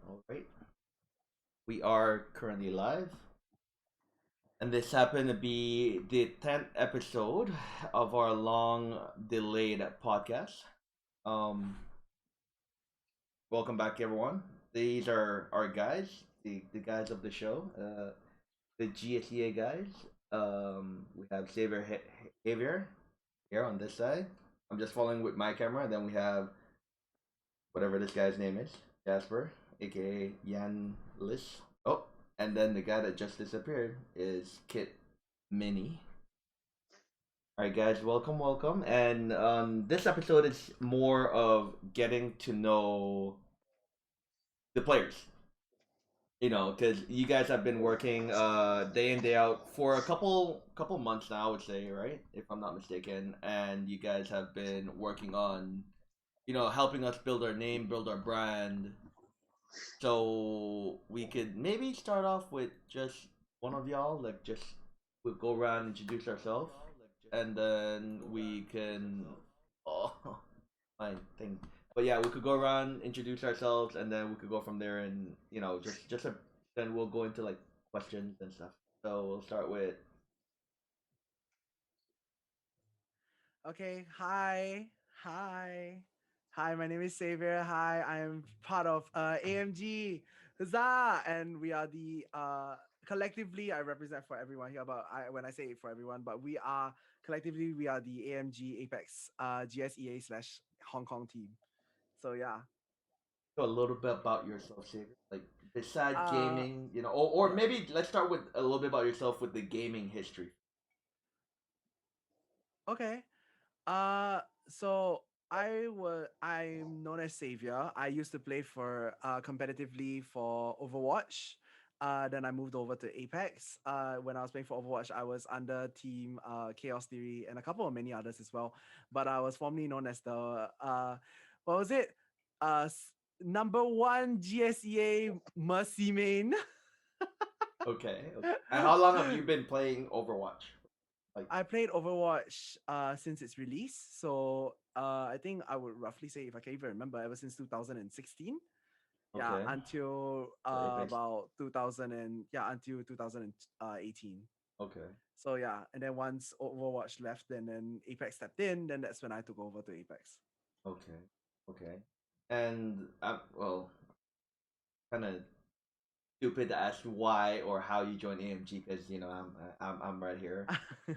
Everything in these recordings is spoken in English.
All right. We are currently live, and this happened to be the 10th episode of our long delayed podcast. Um, Welcome back, everyone. These are our guys, the guys of the show, the GSEA guys. We have Xavier here on this side. I'm just following with my camera. Then we have whatever this guy's name is, Jasper, aka Yan Lis. Oh, and then the guy that just disappeared is Kit Mini. All right, guys, welcome. And this episode is more of getting to know the players. Because you guys have been working day in day out for a couple months now, I would say, right? If I'm not mistaken, and you guys have been working on, helping us build our name, build our brand. So we could maybe start off with just one of y'all, like just we'll go around introduce ourselves, and then we can. Oh, my thing. But yeah, we could go around introduce ourselves, and then we could go from there, and then we'll go into like questions and stuff. So we'll start with. Okay, hi. My name is Xavier. Hi, I am part of AMG. Huzzah! And we are the collectively. I represent for everyone here, but when I say it for everyone, but we are collectively we are the AMG Apex GSEA slash Hong Kong team. So yeah, A little bit about yourself, Xavier. Like beside uh, gaming, or yeah. maybe let's start with a little bit about yourself with the gaming history. Okay. Uh, so I'm known as Savior. I used to play for competitively for Overwatch. Then I moved over to Apex. When I was playing for Overwatch, I was under Team Chaos Theory and a couple of many others as well. But I was formerly known as the what was it? Number one GSEA Mercy Main. Okay. And how long have you been playing Overwatch? Like, I played Overwatch since its release. So I think I would roughly say, if I can even remember, ever since 2016. Yeah, okay. until So Apex. about 2000 and yeah, until 2018. Okay. So yeah, and then once Overwatch left and then Apex stepped in, then that's when I took over to Apex. Okay. Okay. And well, kind of stupid to ask why or how you joined AMG because I'm right here,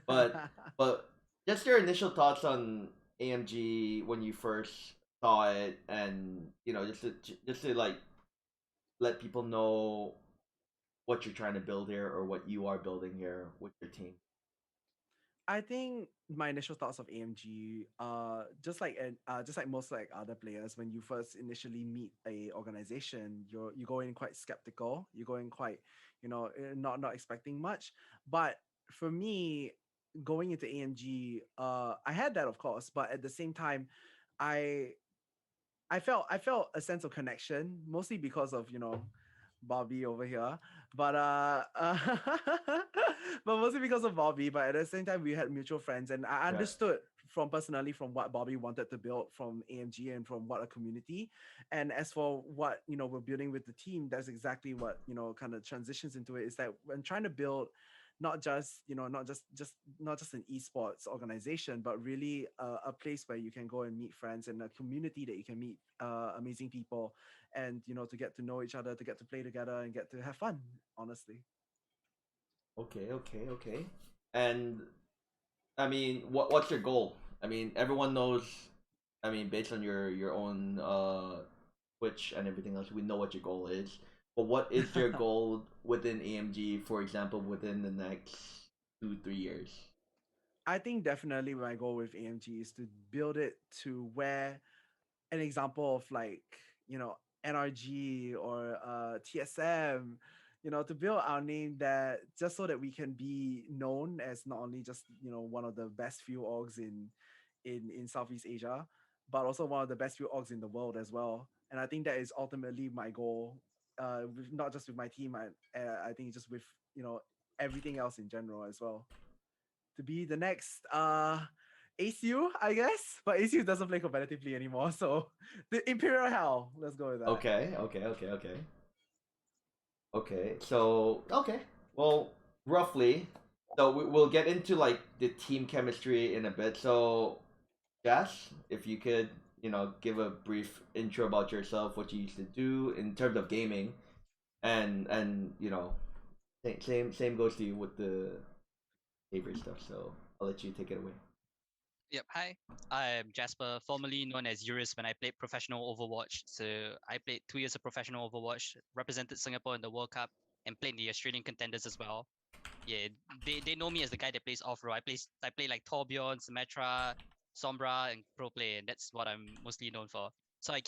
but but just your initial thoughts on AMG when you first saw it, and just to like let people know what you're trying to build here or what you are building here with your team. I think my initial thoughts of AMG, just like most like other players, when you first initially meet a organization, you go in quite skeptical. You go in quite, not expecting much. But for me, going into AMG, I had that of course, but at the same time, I I felt a sense of connection, mostly because of Bobby over here, but but mostly because of Bobby. But at the same time, we had mutual friends, and I Yeah. understood from personally from what Bobby wanted to build from AMG and from what a community. And as for what we're building with the team, that's exactly what kind of transitions into it. Is that when trying to build not just not just an esports organization, but really a place where you can go and meet friends and a community that you can meet amazing people, and to get to know each other, to get to play together and get to have fun, honestly. Okay. And I mean, what's your goal? I mean, everyone knows. I mean, based on your own Twitch and everything else, we know what your goal is. But what is your goal within AMG, for example, within the next 2 3 years? I think definitely my goal with AMG is to build it to where an example of like NRG or TSM, to build our name, that just so that we can be known as not only just one of the best few orgs in Southeast Asia, but also one of the best few orgs in the world as well. And I think that is ultimately my goal, not just with my team. I think just with everything else in general as well, to be the next ACU, I guess, but ACU doesn't play competitively anymore. So the Imperial Hell, let's go with that. Okay. So okay. Well, roughly. So we'll get into like the team chemistry in a bit. So, Jazz, if you could, give a brief intro about yourself, what you used to do in terms of gaming, and same goes to you with the favorite stuff. So I'll let you take it away. Yep. Hi, I'm Jasper, formerly known as Eurus when I played professional Overwatch. So I played 2 years of professional Overwatch, represented Singapore in the World Cup, and played the Australian contenders as well. Yeah, they know me as the guy that plays off row. I play like Torbjorn, Symmetra, Sombra, and pro play, and that's what I'm mostly known for. So I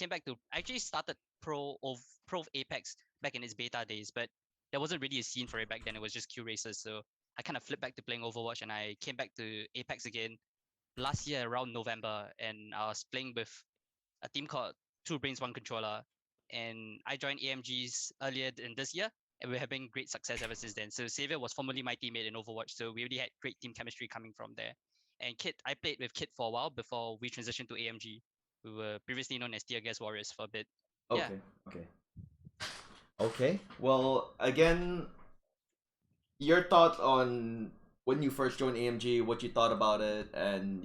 actually started pro of Apex back in its beta days, but there wasn't really a scene for it back then. It was just Q races. So I kind of flipped back to playing Overwatch, and I came back to Apex again last year around November, and I was playing with a team called Two Brains One Controller, and I joined AMGs earlier in this year, and we're having great success ever since then. So Xavier was formerly my teammate in Overwatch, so we already had great team chemistry coming from there. And Kit, I played with Kit for a while before we transitioned to AMG. We were previously known as Tear Gas Warriors for a bit. Yeah. Okay. Okay. Okay. Well, again, your thoughts on when you first joined AMG, what you thought about it, and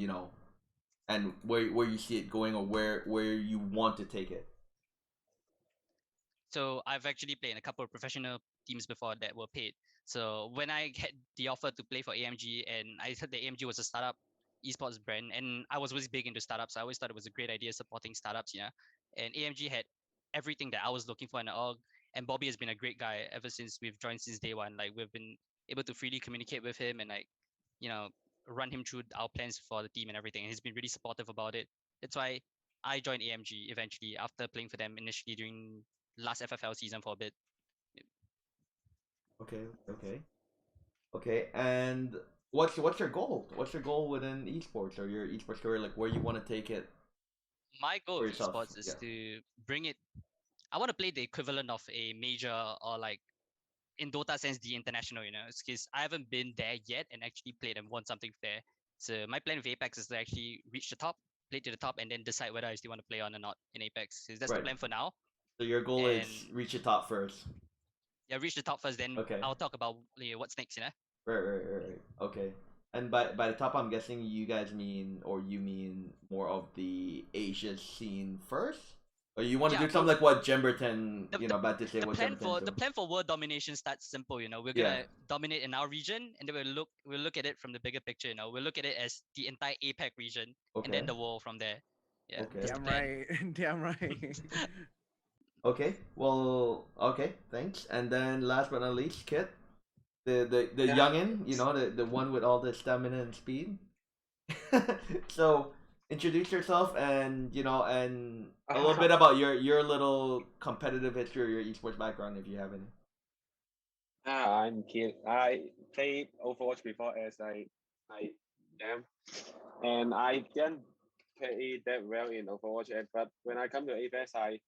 and where you see it going, or where you want to take it. So I've actually played in a couple of professional teams before that were paid. So when I had the offer to play for AMG, and I heard that AMG was a startup esports brand, and I was always big into startups. I always thought it was a great idea supporting startups, And AMG had everything that I was looking for in an org. And Bobby has been a great guy ever since we've joined since day one. Like we've been able to freely communicate with him and you know, run him through our plans for the team and everything. And he's been really supportive about it. That's why I joined AMG eventually after playing for them initially during last FFL season for a bit. Okay. Okay. Okay. And what's your goal? What's your goal within esports or your esports career? Like where you want to take it My goal for with yourself? esports Yeah. is to bring it. I want to play the equivalent of a major or like in Dota sense the international. Because I haven't been there yet and actually played and won something there. So my plan with Apex is to actually reach the top, play to the top, and then decide whether I still want to play on or not in Apex. 'Cause that's the Right. plan for now. So your goal is And reach the top first. yeah, reach the top first, then Okay. I'll talk about what's next. Right. Okay. And by the top, I'm guessing you guys mean, or you mean more of the Asia scene first, or you want to Yeah, do something like what Jemberton, the, the about to say the what plan Jemberton's for the doing. plan for world domination starts simple. We're Yeah. gonna dominate in our region, and then we'll look at it from the bigger picture. We'll look at it as the entire APAC region, and then Okay. the world from there. Yeah, Okay. that's the Damn plan. right. Damn right. Okay. Well. Okay. Thanks. And then last but not least, Kit, the Yeah. youngin, the one with all the stamina and speed. So introduce yourself and and a little bit about your little competitive history or your esports background if you have any. I'm kid. I played Overwatch before as I am, and I didn't play that well in Overwatch. But when I come to AFS, I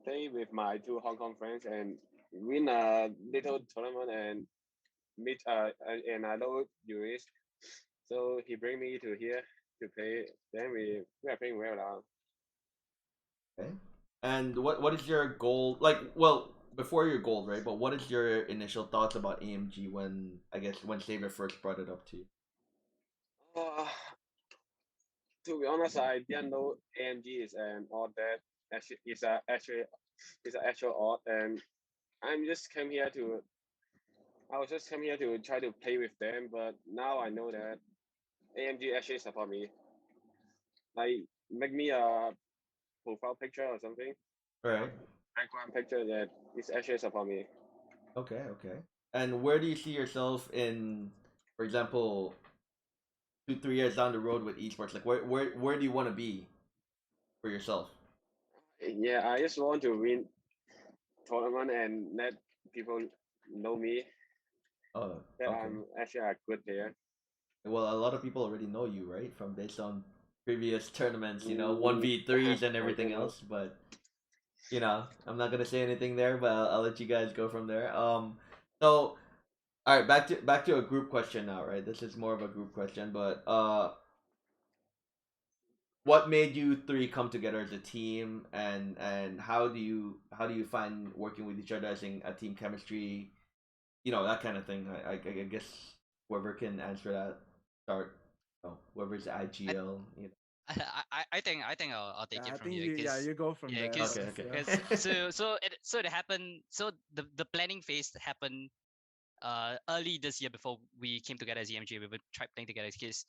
play with my two Hong Kong friends and win a little tournament and meet and I know US, so he bring me to here to play. Then we are playing well now. Okay. And what is your goal? Like, well, before your goal, right? But what is your initial thoughts about AMG when I guess when Saber first brought it up to you? Uh, to be honest, I didn't know AMG is an odd that actually is an actual odd, and I'm just came here to I was just come here to try to play with them, but now I know that AMG actually support me. Like make me a profile picture or something, All right. background picture that is actually support me. Okay. And where do you see yourself in, for example, 2 3 years down the road with esports? Like, where do you want to be for yourself? Yeah, I just want to win tournament and let people know me Oh, that okay. I'm actually a good player. Well, a lot of people already know you, right? From based on previous tournaments, one Mm, v threes and I everything don't know. else. But I'm not gonna say anything there. But I'll let you guys go from there. So all right, back to a group question now, right? This is more of a group question, but what made you three come together as a team, and how do you find working with each other as in a team chemistry, that kind of thing. I guess whoever can answer that, start. Oh, whoever's I, IGL. I think I'll take Yeah, it I from think here you yeah because you go from yeah there because Okay, first. okay. Yeah. it happened. So the planning phase happened early this year before we came together as EMG. We were tried playing together because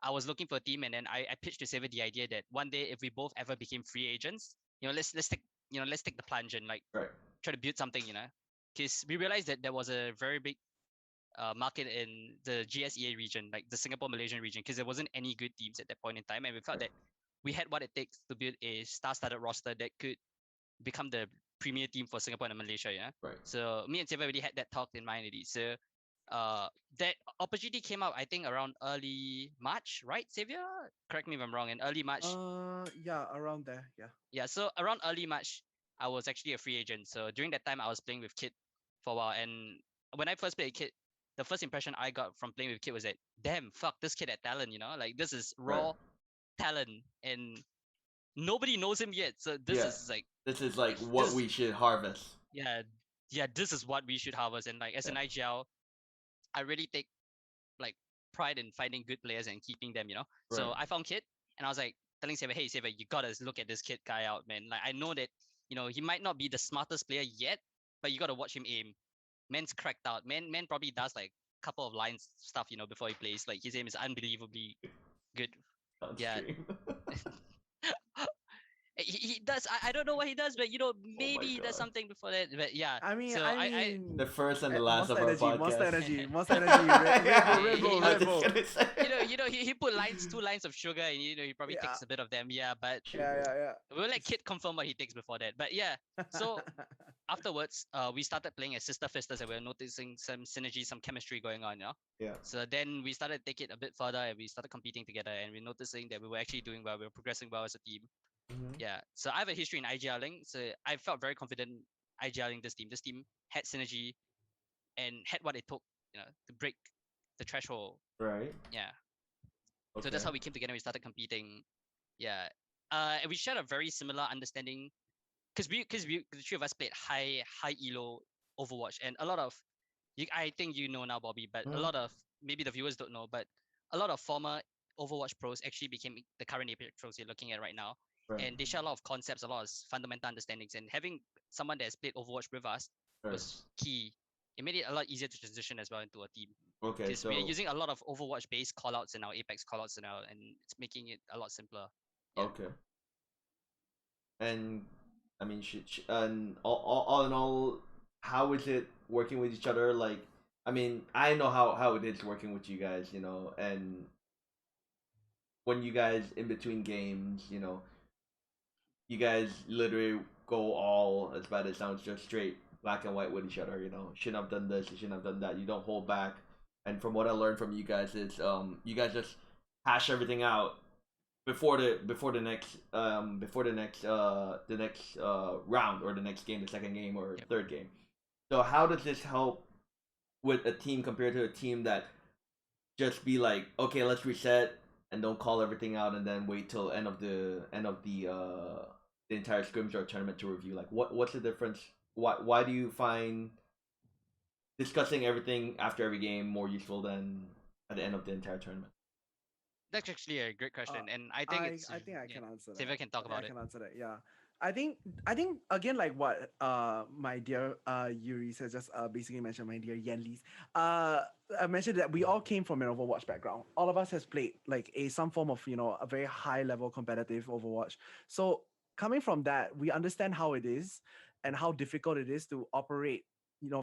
I was looking for a team, and then I pitched to Saver the idea that one day if we both ever became free agents, let's take the plunge and like Right. try to build something, because we realized that there was a very big market in the GSEA region, like the Singapore Malaysian region, because there wasn't any good teams at that point in time, and we felt Right. that we had what it takes to build a star-studded roster that could become the premier team for Singapore and Malaysia. Yeah. Right. So me and Xavier already had that talk in mind already. So that opportunity came out I think around early March, right, Xavier? Correct me if I'm wrong. In early March. Yeah, around there. Yeah. Yeah. So around early March, I was actually a free agent. So during that time, I was playing with Kid for a while, and when I first played Kid, the first impression I got from playing with Kid was that, damn, fuck, this kid had talent. Like this is Right. raw talent, and nobody knows him yet. So this Yeah. is like This is like what this we should harvest. yeah, yeah, this is what we should harvest. And like as Yeah. an IGL, I really take like pride in finding good players and keeping them. Right. So I found Kid, and I was like telling Saber, hey Saber, you gotta look at this kid guy out, man. Like I know that he might not be the smartest player yet, but you gotta watch him aim. Man's cracked out. Man probably does like couple of lines stuff, before he plays. Like his aim is unbelievably good. On Yeah. stream. He does. I don't know what he does, but Oh my maybe he does god. something before that. But yeah. I mean, So I I The mean, first and the last Monster of our Energy, Monster podcast. Energy, Monster Energy, Red Bull, Yeah. Red Bull, I was Red just Bull. gonna say. he put two lines of sugar, and he probably Yeah, takes a bit of them. Yeah, but Sugar. yeah. we'll let Kid confirm what he takes before that. But yeah. So afterwards, we started playing as sister fisters, and we were noticing some synergy, some chemistry going on. Yeah. So then we started to take it a bit further, and we started competing together, and we're noticing that we were actually doing well. We were progressing well as a team. Mm-hmm. Yeah. So I have a history in IGLing, so I felt very confident IGLing this team. This team had synergy and had what it took, to break the threshold. Right. Yeah. So Okay. that's how we came together. And we started competing. Yeah. And we shared a very similar understanding because the three of us played high elo Overwatch, and a lot of I think you know now, Bobby, but a Mm-hmm. lot of maybe the viewers don't know, but a lot of former Overwatch pros actually became the current Apex pros you're looking at right now, Right. and they share a lot of concepts, a lot of fundamental understandings, and having someone that has played Overwatch with us Right. was key. It made it a lot easier to transition as well into a team Okay. because we are So. using a lot of Overwatch based callouts in our Apex callouts now, and it's making it a lot simpler. Yeah. Okay. And I mean, and all in all, how is it working with each other? Like, I mean, I know how it is working with you guys, and when you guys in between games, you guys literally go all, as bad as it sounds, just straight black and white with each other. Shouldn't have done this, you shouldn't have done that. You don't hold back. And from what I learned from you guys is, you guys just hash everything out before the next round, or the next game, the second game or Yep. third game. So how does this help with a team compared to a team that just be like, okay, let's reset and don't call everything out and then wait till end of the entire scrimmage or tournament to review? Like, what's the difference? Why do you find discussing everything after every game more useful than at the end of the entire tournament? That's actually a great Uh, question, and I think I it's I think I yeah. can answer Xavier that. can talk I think I about it. can answer that. Yeah. I think again, like what my dear Yuri has just basically mentioned, my dear Yenlis. Uh I mentioned that we all came from an Overwatch background. All of us has played like some form of, a very high level competitive Overwatch. So coming from that, we understand how it is and how difficult it is to operate,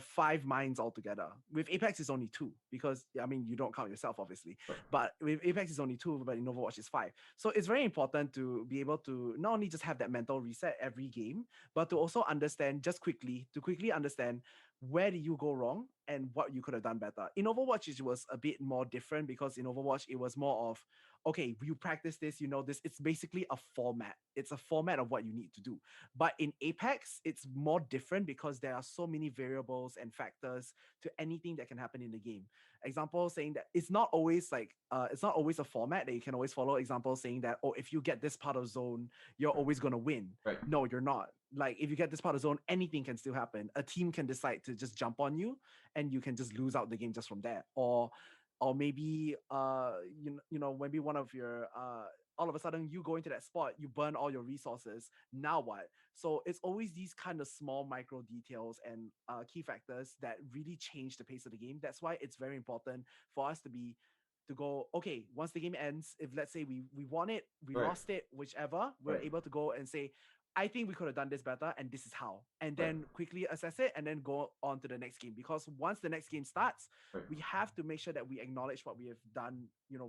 five minds altogether. With Apex is only two, because I mean you don't count yourself obviously. Right. But with Apex is only two, but in Overwatch is five. So it's very important to be able to not only just have that mental reset every game, but to also understand to quickly understand where did you go wrong and what you could have done better. In Overwatch, it was a bit more different, because in Overwatch, it was more of, okay, you practice this, you know this. It's basically a format. It's a format of what you need to do. But in Apex, it's more different because there are so many variables and factors to anything that can happen in the game. Example saying that it's not always like it's not always a format that you can always follow. Example saying that, oh, if you get this part of zone, you're always gonna win. Right. No, you're not. Like if you get this part of zone, anything can still happen. A team can decide to just jump on you, and you can just lose out the game just from there. Or maybe maybe one of your all of a sudden you go into that spot, you burn all your resources. Now what? So it's always these kind of small micro details and key factors that really change the pace of the game. That's why it's very important for us to go, okay, once the game ends, if let's say we won it, we Right. lost it, whichever, we're Right. able to go and say, I think we could have done this better, and this is how. And Right. then quickly assess it and then go on to the next game. Because once the next game starts, Right. we have to make sure that we acknowledge what we have done,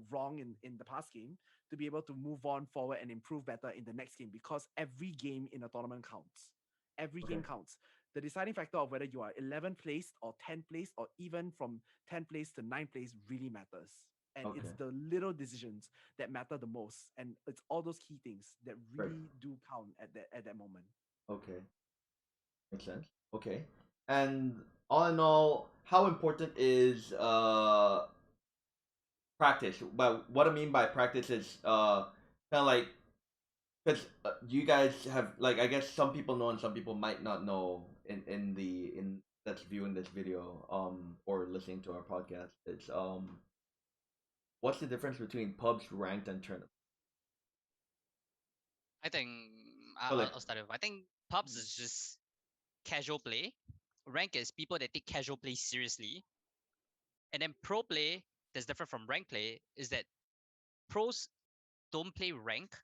wrong in the past game to be able to move on forward and improve better in the next game. Because every game in a tournament counts. Every game Okay. counts. The deciding factor of whether you are 11th placed or 10th placed or even from 10th place to 9th place really matters. And Okay. it's the little decisions that matter the most. And it's all those key things that Right. really do count at that moment. Okay. Makes sense. Okay. And all in all, how important is practice? But what I mean by practice is kind of like, because you guys have, like, I guess some people know and some people might not know in that's viewing this video or listening to our podcast. It's what's the difference between pubs, ranked, and tournament? I think So like, I'll start with. I think pubs is just casual play. Rank is people that take casual play seriously. And then pro play that's different from rank play is that pros don't play rank.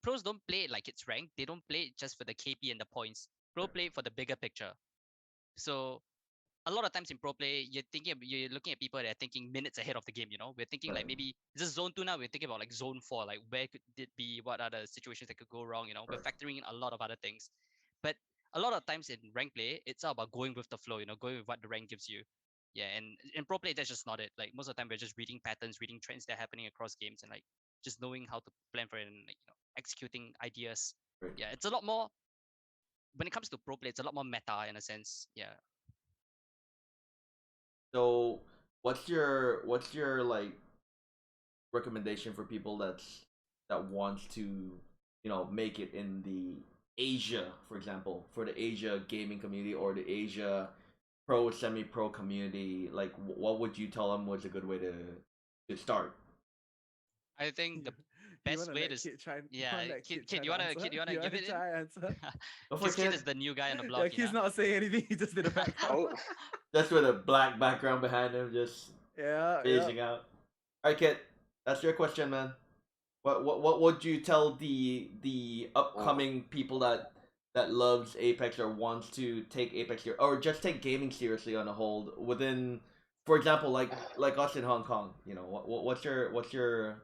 Pros don't play it like it's rank. They don't play it just for the KP and the points. Pro play for the bigger picture. So a lot of times in pro play, you're looking at people that are thinking minutes ahead of the game. We're thinking like maybe is this zone 2 now? We're thinking about like zone 4, like where could it be? What are the situations that could go wrong? We're factoring in a lot of other things. But a lot of times in rank play, it's all about going with the flow. Going with what the rank gives you. Yeah, and in pro play, that's just not it. Like most of the time, we're just reading patterns, reading trends that are happening across games, and like just knowing how to plan for it and like executing ideas. right. Yeah, it's a lot more. When it comes to pro play, it's a lot more meta in a sense. Yeah. So what's your like recommendation for people that wants to make it in the Asia, for example, for the Asia gaming community or the Asia pro semi-pro community? Like, what would you tell them was a good way to start? I think the Do you best want to way let to Kid try? yeah, You want to let kid, Kid try kid, to answer? you wanna You give want it to in? try answer? Go for Because it, kid kid. is the new guy on the Yeah, block, Kid's not saying anything. He just did a background. Oh, Just with a black background behind him, just Yeah, phasing out. All right, kid. That's your question, man. What would you tell the upcoming people that loves Apex or wants to take Apex or just take gaming seriously on a whole within, for example, like us in Hong Kong? What's your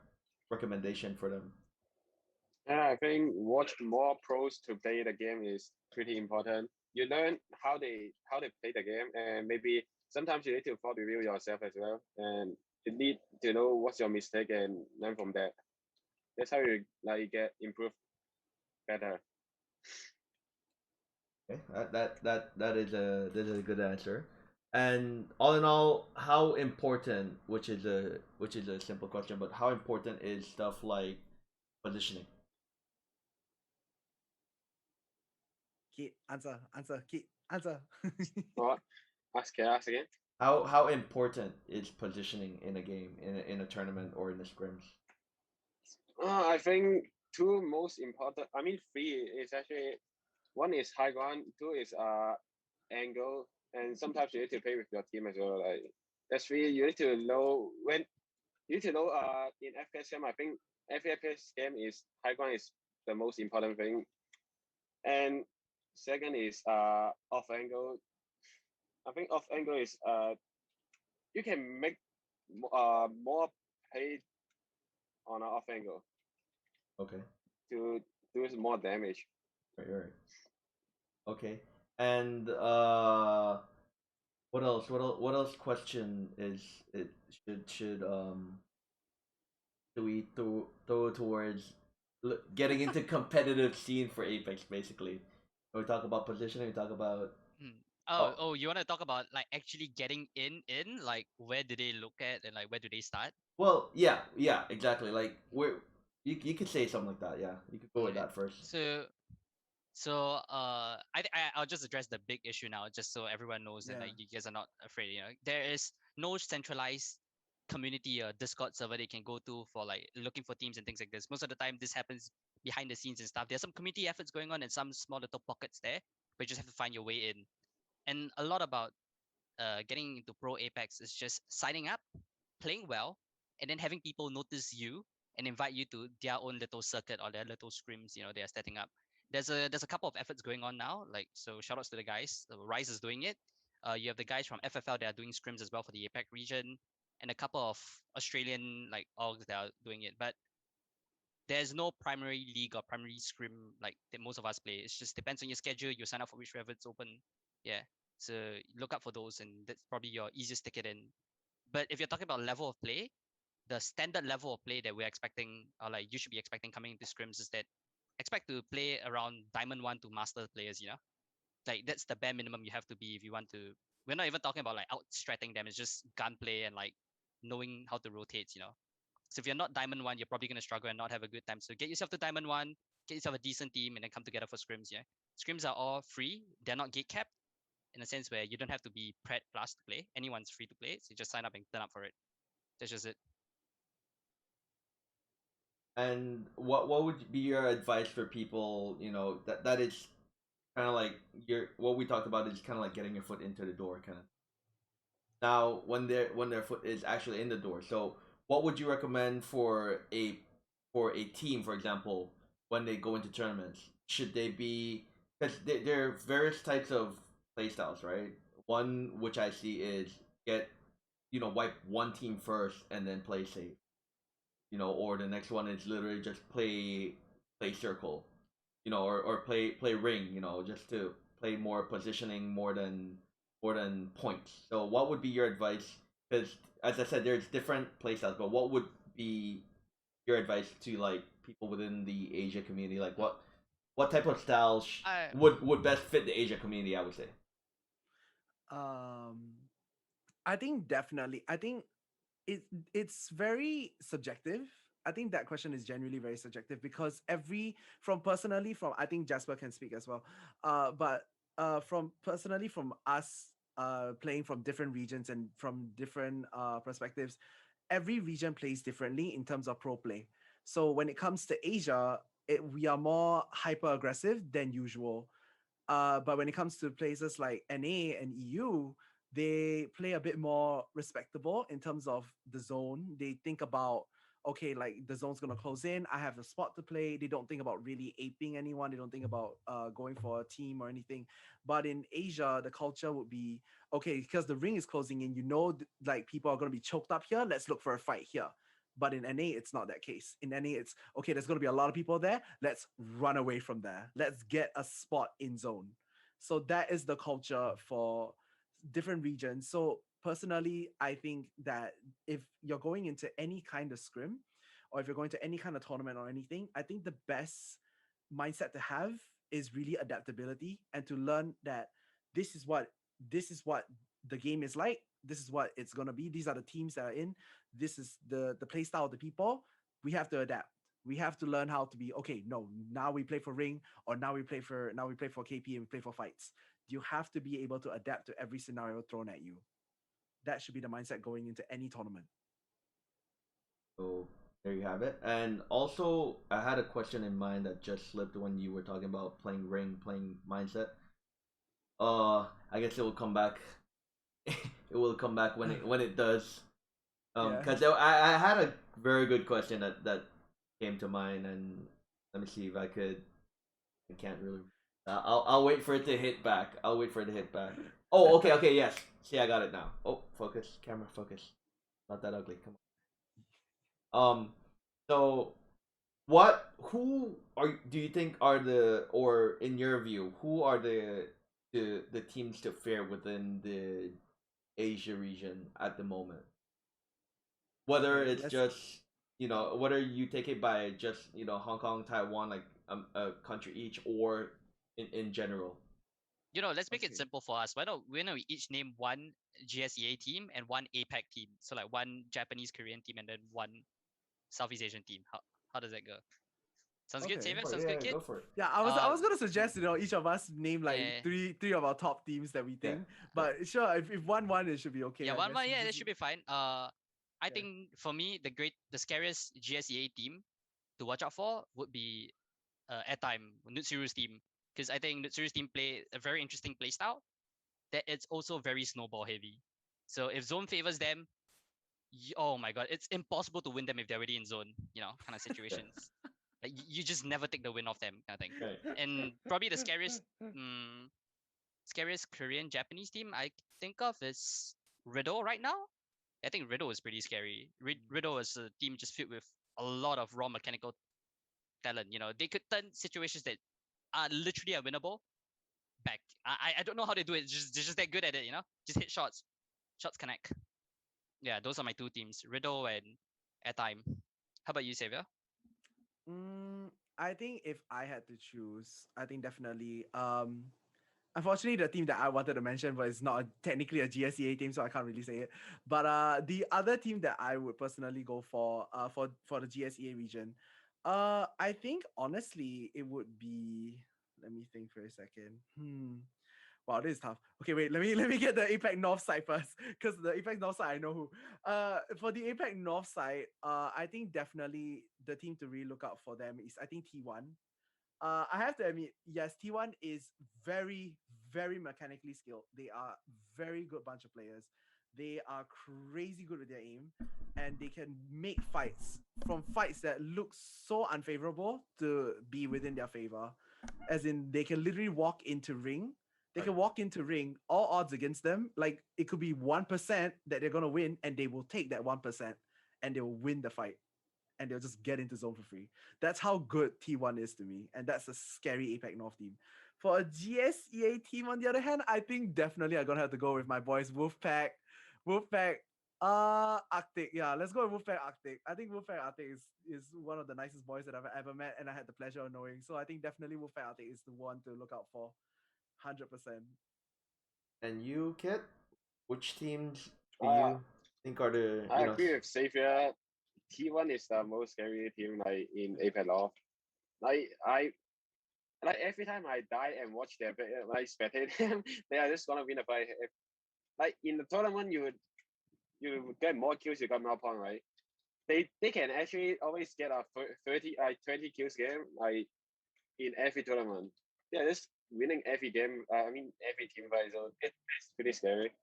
recommendation for them? yeah, I think watch more pros to play the game is pretty important. You learn how they play the game, and maybe sometimes you need to fault review yourself as well, and you need to know what's your mistake and learn from that. That's how you like get improve better. Okay, that is a good answer. And all in all, how important, which is a simple question, but how important is stuff like positioning? Kid, answer, Kid, answer. What? Ask again. How important is positioning in a game, in a tournament or in a scrims? I think two most important. I mean, three is actually one is high ground, two is angle, and sometimes you need to play with your team as well. Like that's three. You need to know when you need to know. In FPS game, I think FPS game is high ground is the most important thing, and second is off angle. I think off angle is you can make more play on an off angle Okay, to do more damage. right. Okay, and what else? What else? Question is it should we throw towards getting into competitive scene for Apex basically? When we talk about positioning, we talk about Hmm. Oh, you want to talk about like actually getting in? Like where do they look at and like where do they start? Well, yeah, exactly. Like where you could say something like that. Yeah, you could go with Okay. that first. I'll just address the big issue now, just so everyone knows and Yeah. like you guys are not afraid. There is no centralized community or Discord server they can go to for like looking for teams and things like this. Most of the time, this happens behind the scenes and stuff. There's some community efforts going on and some small little pockets there, but you just have to find your way in. And a lot about getting into pro Apex is just signing up, playing well, and then having people notice you and invite you to their own little circuit or their little scrims. They are setting up. There's a couple of efforts going on now. Like, so shout outs to the guys. Rise is doing it. You have the guys from FFL that are doing scrims as well for the APAC region, and a couple of Australian like orgs that are doing it. But there's no primary league or primary scrim like that most of us play. It just depends on your schedule. You sign up for whichever it's open. Yeah. So look up for those, and that's probably your easiest ticket in. But if you're talking about level of play, the standard level of play that we're expecting, or like you should be expecting coming into scrims, is that expect to play around Diamond 1 to Master players, Like that's the bare minimum you have to be if you want to. We're not even talking about like outstratting them. It's just gunplay and like knowing how to rotate. So if you're not Diamond 1, you're probably going to struggle and not have a good time. So get yourself to Diamond 1, get yourself a decent team, and then come together for scrims, yeah? Scrims are all free. They're not gate capped in a sense where you don't have to be Pred Plus to play. Anyone's free to play. So you just sign up and turn up for it. That's just it. And what would be your advice for people? That is kind of like your what we talked about is kind of like getting your foot into the door, kind of. Now, when their foot is actually in the door, so what would you recommend for a team, for example, when they go into tournaments? Should they be because there are various types of playstyles, right? One which I see is get wipe one team first and then play safe, or the next one is literally just play circle, or play ring, just to play more positioning more than points. So what would be your advice? Because as I said, there's different playstyles, but what would be your advice to like people within the Asia community? Like what type of styles I would best fit the Asia community? I would say. Um, I think definitely. I think it's very subjective. I think that question is genuinely very subjective because from I think Jasper can speak as well. But from personally from us playing from different regions and from different perspectives, every region plays differently in terms of pro play. So when it comes to Asia, we are more hyper aggressive than usual. But when it comes to places like NA and EU, they play a bit more respectable in terms of the zone. They think about, okay, like the zone's gonna close in. I have a spot to play. They don't think about really aping anyone. They don't think about going for a team or anything. But in Asia, the culture would be okay because the ring is closing in. Like people are gonna be choked up here. Let's look for a fight here. But in NA, it's not that case. In NA, it's okay, there's going to be a lot of people there. Let's run away from there. Let's get a spot in zone. So that is the culture for different regions. So personally, I think that if you're going into any kind of scrim or if you're going to any kind of tournament or anything, I think the best mindset to have is really adaptability and to learn that this is what this is what the game is like. This is what it's gonna be. These are the teams that are in. This is the play style of the people. We have to adapt. We have to learn how to be okay. No, now we play for ring, or now we play for KP and we play for fights. You have to be able to adapt to every scenario thrown at you. That should be the mindset going into any tournament. So there you have it. And also, I had a question in mind that just slipped when you were talking about playing ring, playing mindset. I guess it will come back. It will come back when it does. Yeah. Because I had a very good question that came to mind, and let me see if I could. I can't really. I'll wait for it to hit back. I'll wait for it to hit back. Oh, okay, yes. See, I got it now. Oh, focus, camera, focus. Not that ugly. Come on. So who do you think are or in your view, who are the teams to fare within the Asia region at the moment? Whether Okay. it's Let's. just whether you take it by just Hong Kong, Taiwan, like a country each, or in general. Let's make it Okay. simple for us. Why don't we each name one GSEA team and one APAC team? So like one Japanese Korean team and then one Southeast Asian team. How does that go? Sounds good, Okay. Xavier? Oh, Sounds good, yeah, kid? go for it. Yeah, I Uh was gonna suggest each of us name like yeah. three of our top teams that we Yeah. think. But sure, if one it should be okay. Yeah, I one guess one, yeah, that just should be fine. I yeah. think for me the scariest GSEA team to watch out for would be Airtime, Nutsuru's team. Because I think Nutsuru's team play a very interesting play style that it's also very snowball heavy. So if zone favors them, oh my god, it's impossible to win them if they're already in zone, kind of Yeah. situations. Like you just never take the win off them, kind of thing. Right. And probably the scariest Korean Japanese team I think of is Riddle right now. I think Riddle is pretty scary. Riddle is a team just filled with a lot of raw mechanical talent. They could turn situations that are literally unwinnable back. I don't know how they do it. They're just that good at it. Just hit shots. Shots connect. Yeah, those are my two teams, Riddle and Airtime. How about you, Xavier? Mm, I think if I had to choose, I think definitely. Unfortunately, the team that I wanted to mention was not technically a GSEA team, so I can't really say it. But the other team that I would personally go for the GSEA region, I think honestly it would be. Let me think for a second. Wow, this is tough. Okay, wait. Let me get the APAC North side first, because the APAC North side I know who. For the APAC North side, I think definitely the team to really look out for them is I think T1. I have to admit, yes, T1 is very, very mechanically skilled. They are very good bunch of players. They are crazy good with their aim, and they can make fights from fights that look so unfavorable to be within their favor. As in, they can literally walk into ring. They Right. can walk into ring, all odds against them. Like it could be 1% that they're gonna win, and they will take that 1% and they will win the fight and they'll just get into zone for free. That's how good T1 is to me, and that's a scary APAC North team. For a GSEA team, on the other hand, I think definitely I'm gonna have to go with my boys Wolfpack. Wolfpack, Arctic. Yeah, let's go with Wolfpack Arctic. I think Wolfpack Arctic is one of the nicest boys that I've ever met, and I had the pleasure of knowing. So I think definitely Wolfpack Arctic is the one to look out for, 100%. And you, Kit? Which teams do Uh, you think are the, I agree with Xavier. T1 is the most scary team like in APEC Law. I like every time I die and watch them, like spectate them, they are just gonna win a fight. Like in the tournament, you get more kills, you got more point, right? They can actually always get a 30 20 kills game like in every tournament. Yeah, just winning every game. I mean every team fight, so it's pretty scary.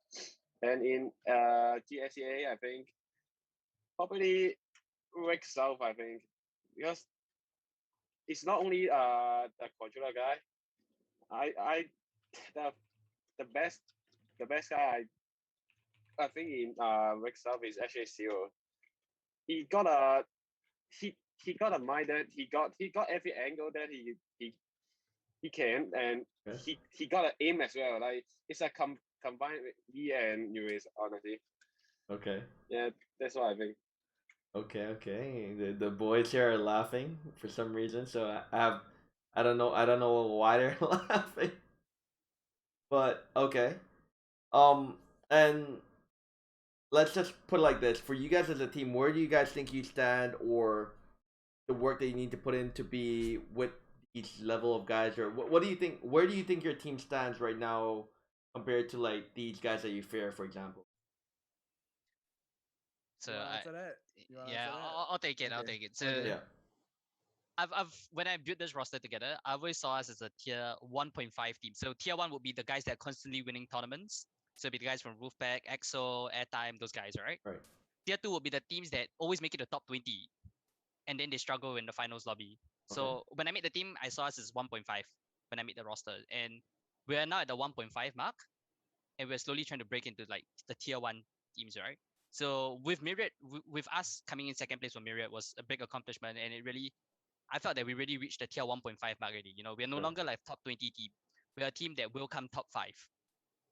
And in GSEA, I think probably Rick South. I think because it's not only the controller guy. I the the best the best guy I think in Rick South is actually Zero. He got a he got a mind that he got every angle that he can, and Okay. he got an aim as well. Like it's a combined with me and Uis, honestly. Okay. Yeah, that's what I think. Okay, okay. The boys here are laughing for some reason, so I don't know why they're laughing. But okay. Um and let's just put it like this. For you guys as a team, where do you guys think you stand, or the work that you need to put in to be with each level of guys, or what do you think, where do you think your team stands right now compared to like these guys that you fear, for example? So You wanna I answer that? You wanna yeah, answer that? I'll take it. I'll Okay. take it. So Okay. Yeah. I've when I built this roster together, I always saw us as a tier 1.5 team. So tier one would be the guys that are constantly winning tournaments. So it'd be the guys from Roofpack, EXO, Airtime, those guys, right? Right. Tier two would be the teams that always make it the top 20 and then they struggle in the finals lobby. Okay. So when I made the team, I saw us as 1.5 when I made the roster. And we are now at the 1.5 mark and we're slowly trying to break into like the tier one teams, right? So with Myriad, with us coming in second place for Myriad was a big accomplishment, and it really, I felt that we really reached the tier 1.5 mark already. We're no Right. longer like top 20 team. We're a team that will come top five.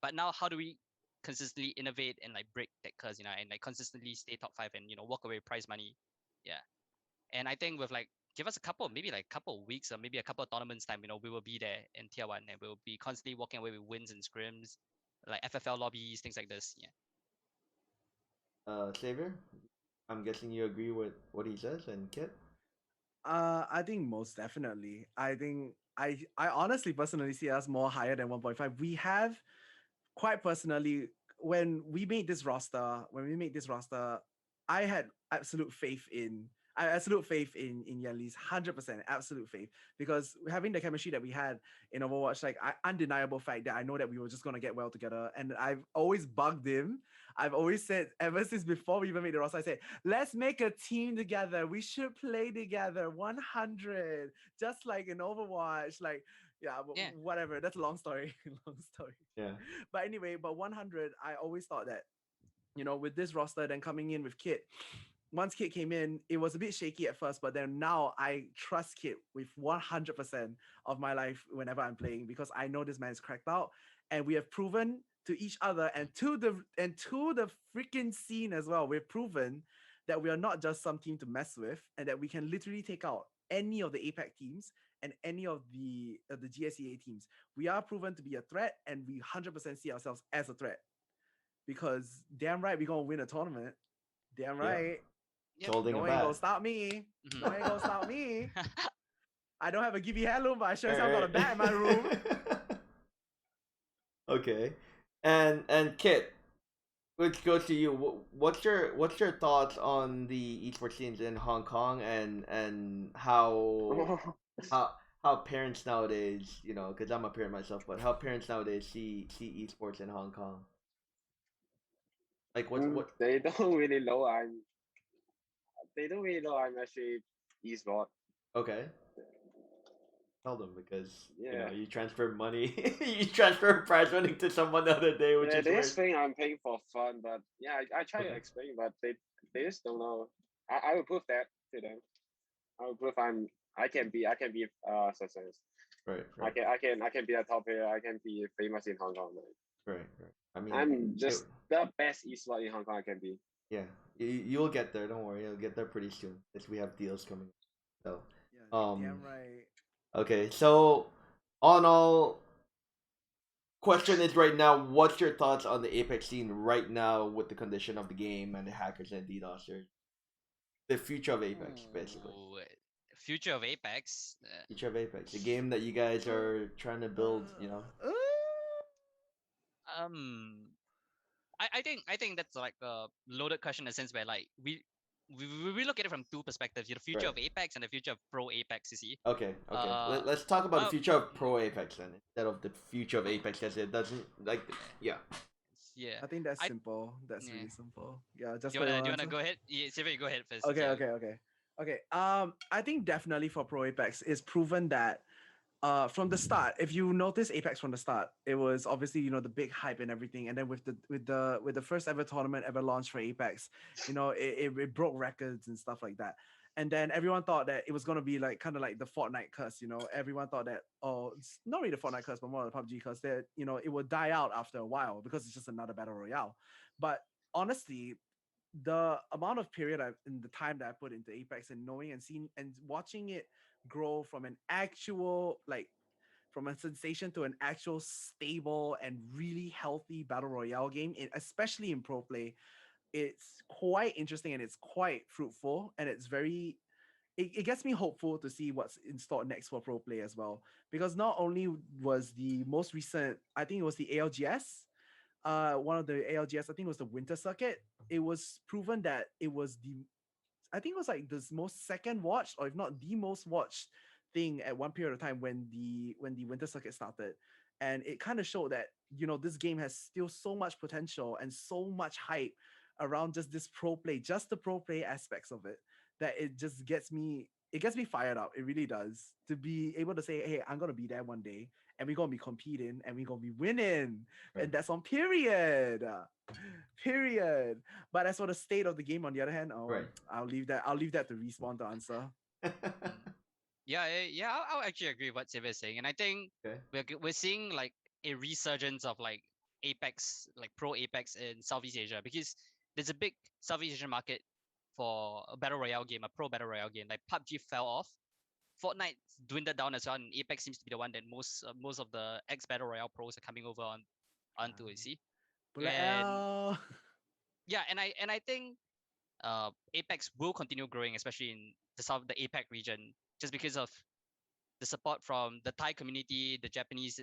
But now, how do we consistently innovate and like break that curse, and like consistently stay top five and walk away with prize money? Yeah. And I think with like give us a couple, maybe like a couple of weeks or maybe a couple of tournaments time, we will be there in tier one and we'll be constantly walking away with wins and scrims, like FFL lobbies, things like this. Yeah. Xavier, I'm guessing you agree with what he says, and Kit. I think most definitely. I think I honestly personally see us more higher than 1.5. We have quite personally when we made this roster, I had absolute faith in absolute faith in Yanli's 100% absolute faith because having the chemistry that we had in Overwatch, like undeniable fact that I know that we were just gonna get well together, and I've always bugged him. I've always said ever since before we even made the roster, I said let's make a team together. We should play together 100, just like in Overwatch. Like yeah, Yeah. whatever. That's a long story. Long story. Yeah. But anyway, but 100, I always thought that, with this roster, then coming in with Kit, once Kit came in, it was a bit shaky at first, but then now I trust Kit with 100% of my life whenever I'm playing because I know this man is cracked out, and we have proven to each other and to the freaking scene as well. We've proven that we are not just some team to mess with, and that we can literally take out any of the APAC teams and any of the GSEA teams. We are proven to be a threat, and we 100% see ourselves as a threat because damn right we're gonna win a tournament. Damn Yeah. right. Yep. Holding No a one ain't gonna bat. stop me. Mhm. No one ain't gonna stop me. I don't have a Gibby heirloom, but I sure as hell got a Alright. bat in my room. Okay, and Kit, let's go to you. What's your thoughts on the esports scenes in Hong Kong, and how how parents nowadays, because I'm a parent myself, but how parents nowadays see esports in Hong Kong? Like what? They don't really know I'm actually esport. Okay, tell them because Yeah. you transfer money, you transfer prize money to someone the other day, which Yeah, is they weird. just think I'm paying for fun, but yeah, I try to Okay, explain, but they just don't know. I will prove that to them. I will prove I can be success. right, I right, can I can I can be a top player. I can be famous in Hong Kong. right. I mean, I'm just the best esport in Hong Kong I can be. yeah, you'll get there. Don't worry, you'll get there pretty soon because we have deals coming. So, Yeah, um, damn right. okay. So, on all, question is right now, what's your thoughts on the Apex scene right now with the condition of the game and the hackers and DDoSers? The future of Apex, basically. Ooh, future of Apex. Future of Apex, the game that you guys are trying to build. Uh, Um, I think that's like a loaded question in a sense where like we look at it from two perspectives: the future Right. of Apex and the future of Pro Apex. You see, Okay. Let's talk about the well, future of Pro Apex then, instead of the future of Apex, because it doesn't like. Yeah. yeah, I think that's I simple. That's yeah. really simple. Yeah, just Do you for your wanna do you wanna answer. go ahead? Yeah, Sylvia, you go ahead first. Okay, Yeah. okay, okay. Okay. I think definitely for Pro Apex, it's proven that from the start, if you notice Apex from the start, it was obviously the big hype and everything, and then with the first ever tournament ever launched for Apex, it broke records and stuff like that. And then everyone thought that it was gonna be like kind of like the Fortnite curse, everyone thought that, oh, it's not really the Fortnite curse, but more the PUBG curse, that it would die out after a while because it's just another battle royale. But honestly, the amount of period in the time that I put into Apex and knowing and seeing and watching it grow from an actual like from a sensation to an actual stable and really healthy battle royale game, especially in pro play, it's quite interesting and it's quite fruitful and it's very it gets me hopeful to see what's in store next for pro play as well, because not only was the most recent, I think it was the ALGS, one of the ALGS, I think it was the winter circuit, it was proven that it was I think it was like the most second watched, or if not the most watched thing at one period of time when the winter circuit started. And it kind of showed that this game has still so much potential and so much hype around just this pro play, just the pro play aspects of it, that it gets me fired up. It really does, to be able to say, hey, I'm gonna be there one day and we're gonna be competing and we're gonna be winning. Right. And that's on period. Period. But as for the state of the game, on the other hand, Right. I'll leave that to Respawn to answer. Mm. Yeah. I'll actually agree with what Sylvia is saying, and I think Okay. we're seeing like a resurgence of like Apex, like Pro Apex in Southeast Asia, because there's a big Southeast Asian market for a battle royale game, a pro battle royale game. Like PUBG fell off Fortnite's dwindled down as well, and Apex seems to be the one that most of the ex Battle Royale pros are coming over onto. You see, Bullet and L. yeah, and I think Apex will continue growing, especially in the south, the APAC region, just because of the support from the Thai community, the Japanese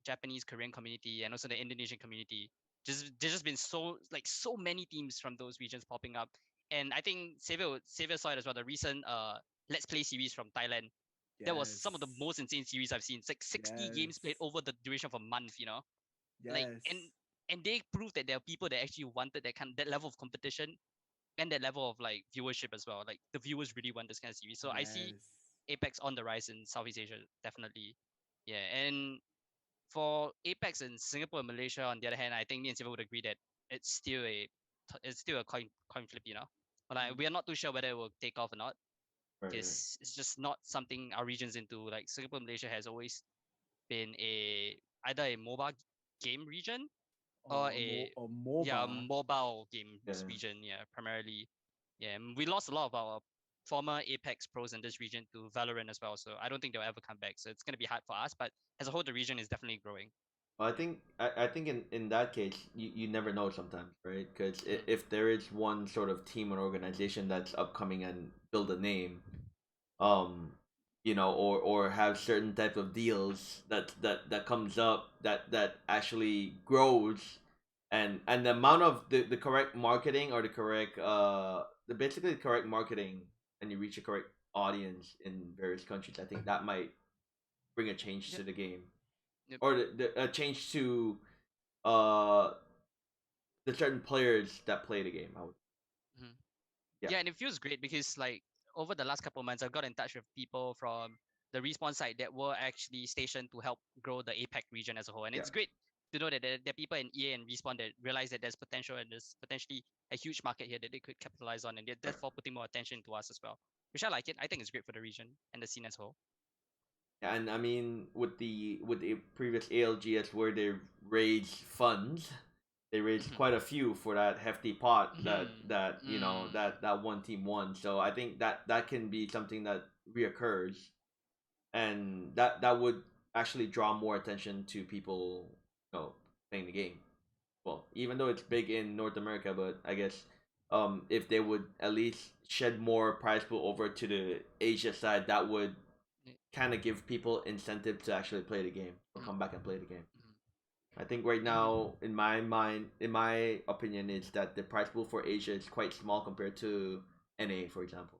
Japanese Korean community, and also the Indonesian community. Just there's just been so many teams from those regions popping up, and I think Xavier saw it as well. The recent Let's Play series from Thailand, that was some of the Yes. most insane series I've seen. It's like 60 games played Yes. over the duration of a month. Like Yes. and they proved that there are people that actually wanted that level of competition and that level of like viewership as well. Like the viewers really want this kind of series. So I see Yes. Apex on the rise in Southeast Asia, definitely. Yeah, and for Apex in Singapore and Malaysia, on the other hand, I think me and Siva would agree that it's still a it's still a coin flip, But like, we are not too sure whether it will take off or not, Right, right. because it's just not something our region's into. Like Singapore and Malaysia has always been either a mobile game region or a Or yeah MOBA. mobile games Yeah. region, yeah, primarily. Yeah, and we lost a lot of our former Apex pros in this region to Valorant as well, so I don't think they'll ever come back, so it's going to be hard for us, but as a whole the region is definitely growing. Well, I think in that case you never know sometimes, right? Because Mm, if there is one sort of team or organization that's upcoming and build a name, um, or have certain type of deals that comes up that actually grows, and the amount of the correct marketing or the correct the basically the correct marketing, and you reach a correct audience in various countries, I think that might bring a change yep, to the game, yep. or a change to uh the certain players that play the game. I would, Mhm. yeah, Yeah, and it feels great because like over the last couple of months, I've got in touch with people from the respawn side that were actually stationed to help grow the APAC region as a whole, and yeah. it's great to know that there are people in EA and respawn that realize that there's potential and there's potentially a huge market here that they could capitalize on, and they're Right. therefore putting more attention to us as well, which I like it. I think it's great for the region and the scene as a whole. And I mean, with the previous ALGS where they raised funds, they raised Mm-hmm. quite a few for that hefty pot that Mm-hmm. Mm. that one team won. So I think that can be something that reoccurs, and that would actually draw more attention to people, playing the game. Well, even though it's big in North America, but I guess if they would at least shed more prize pool over to the Asia side, that would Yeah. kind of give people incentive to actually play the game or Mm. come back and play the game. Mm. I think right Mm-hmm. now, in my opinion, is that the prize pool for Asia is quite small compared to NA, for example.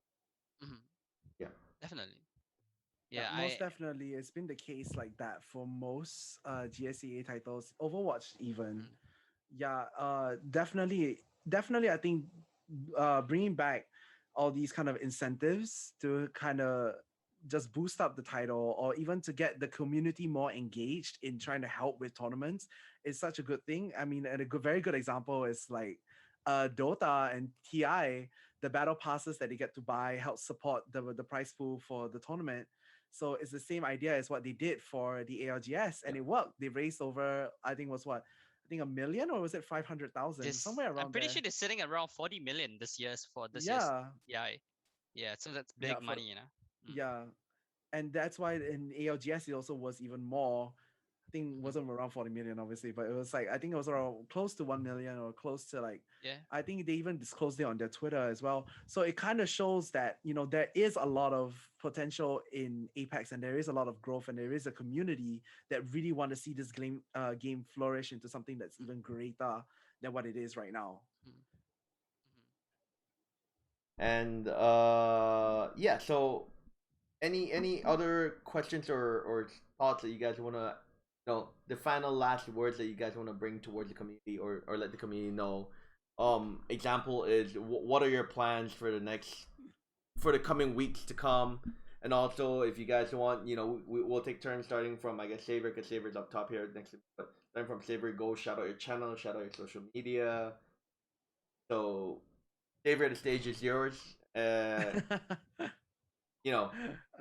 Mm-hmm. Yeah, Definitely. Yeah, Yeah, most definitely. It's been the case like that for most GSEA titles, Overwatch even. mm, Yeah, definitely. I think bringing back all these kind of incentives to kind of just boost up the title, or even to get the community more engaged in trying to help with tournaments, is such a good thing. I mean, and a very good example is like Dota and TI. The battle passes that they get to buy help support the prize pool for the tournament. So it's the same idea as what they did for the ALGS, yeah. and it worked. They raised over, I think was what, I think 1 million, or was it 500,000, this somewhere I'm around pretty there. sure they're sitting around 40 million this year's Yeah, PI. Yeah, so that's yeah, big for money. Mm, yeah, and that's why in ALGS it also was even more. I think it mhm. wasn't around 40 million, obviously, but it was like, I think it was around close to 1 million, or close to like, Yeah. I think they even disclosed it on their Twitter as well. So it kind of shows that, there is a lot of potential in Apex, and there is a lot of growth, and there is a community that really want to see this game flourish into something that's Mm, even greater than what it is right now. mm, mhm. And yeah. So any other questions or thoughts that you guys want to, the final last words that you guys want to bring towards the community, or let the community know. Example is, what are your plans for the coming weeks to come, and also if you guys want, we'll take turns starting from, I guess, Saber, because Saber's up top here next to me. But starting from Saber, go shout out your channel, shout out your social media. So Saber, the stage is yours. You know,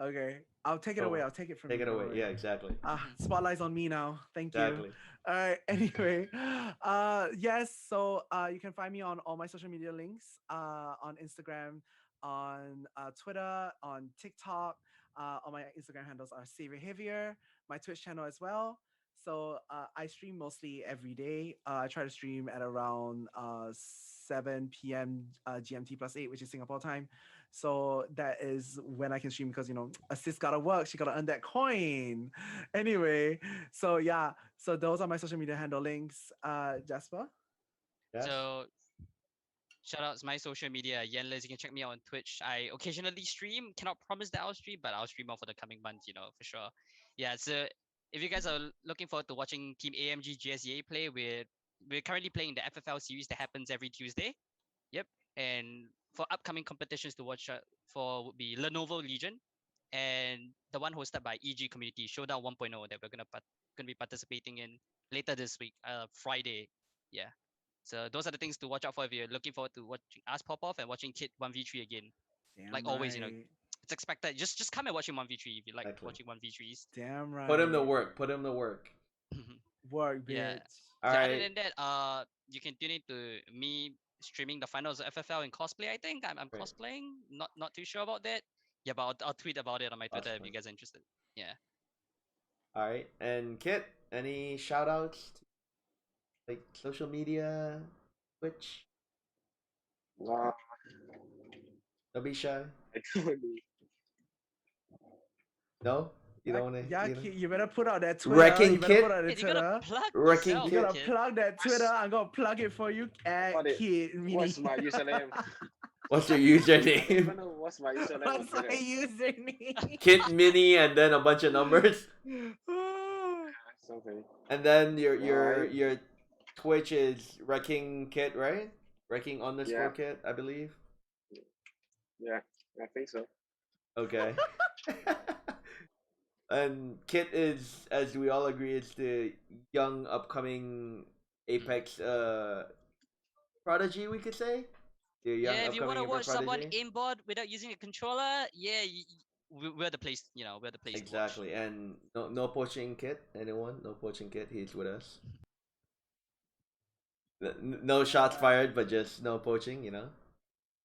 Okay, I'll take it away. so I'll take it from take you. it Don't away. worry. Yeah, exactly. Mhm. Spotlight's on me now. Thank you. Exactly. All right. Anyway, yes. So you can find me on all my social media links. On Instagram, on Twitter, on TikTok. All my Instagram handles are Savior Heavier. My Twitch channel as well. So I stream mostly every day. I try to stream at around 7 p.m. GMT plus 8, which is Singapore time. So that is when I can stream because, assist gotta work. She gotta earn that coin. Anyway, so yeah. So those are my social media handle links. Jasper? Yes. So shout outs my social media, Yenles. You can check me out on Twitch. I occasionally stream. Cannot promise that I'll stream, but I'll stream more for the coming month, for sure. Yeah, so if you guys are looking forward to watching Team AMG GSEA play, we're currently playing the FFL series that happens every Tuesday. Yep. And for upcoming competitions to watch for would be Lenovo Legion and the one hosted by EG Community Showdown 1.0 that we're gonna be participating in later this week, Friday. Yeah. So those are the things to watch out for if you're looking forward to watching us pop off and watching Kit 1v3 again. Damn Like right. always, it's expected. Just come and watch him 1v3 if you like Exactly. watching 1v3s. Damn right. Put him to work. Put him to work. Work, bitch. Yeah. All So right. other than that, you can tune into me streaming the finals of FFL in cosplay. I think I'm Right. cosplaying. Not too sure about that. Yeah, but I'll tweet about it on my Twitter if Awesome. you guys are interested. Yeah. All right. And Kit, any shout outs to, like, social media, Twitch? Wow. Don't be shy. I don't really- No? You don't want to? Yeah, you know? Kit, you better put out that Twitter. Wrecking you better Kit? put out that Kid, you gotta Twitter. plug Wrecking yourself, You gotta kid. plug that Twitter. I'm gonna plug it for you at What it- Kit Mini. What's my username? What's your I don't username? even know what's my username on What's my Twitter. username? Kit Mini and then a bunch of numbers. Something. And then your Right. your Twitch is Wrecking Kit, right? Wrecking underscore Kit, I believe. Yeah, I think so. Okay. And Kit is, as we all agree, is the young upcoming Apex prodigy, we could say. The young Yeah, if you want to upcoming watch Apex someone prodigy. aimbot without using a controller, yeah, we're the place. We're the place to watch. Exactly, and no poaching Kit. Anyone? No poaching Kit. He's with us. No shots fired, but just no poaching.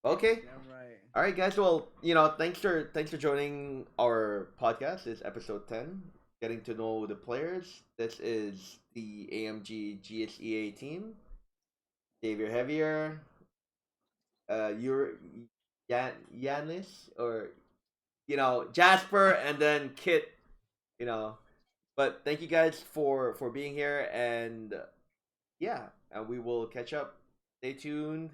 Okay. Damn right. All right, guys. Well, thanks for joining our podcast. It's episode 10, getting to know the players. This is the AMG GSEA team. Xavier Heavier, you're Yanis, or Jasper, and then Kit. But thank you guys for being here, and yeah, and we will catch up. Stay tuned.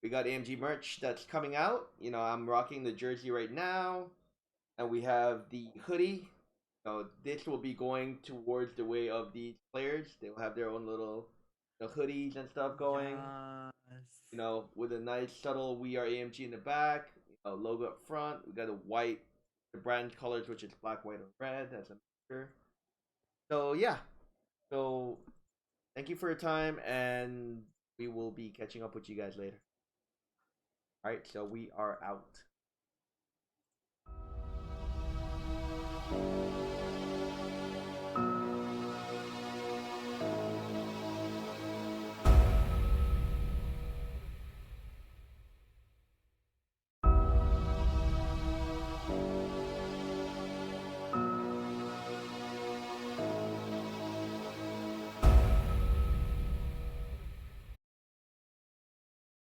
We got AMG merch that's coming out. I'm rocking the jersey right now, and we have the hoodie. This will be going towards the way of these players. They'll have their own little hoodies and stuff going. Yes. With a nice subtle "We Are AMG" in the back. Logo up front. We got the brand colors, which is black, white, and red. That's a mixture. So yeah. So thank you for your time, and we will be catching up with you guys later. All right, so we are out.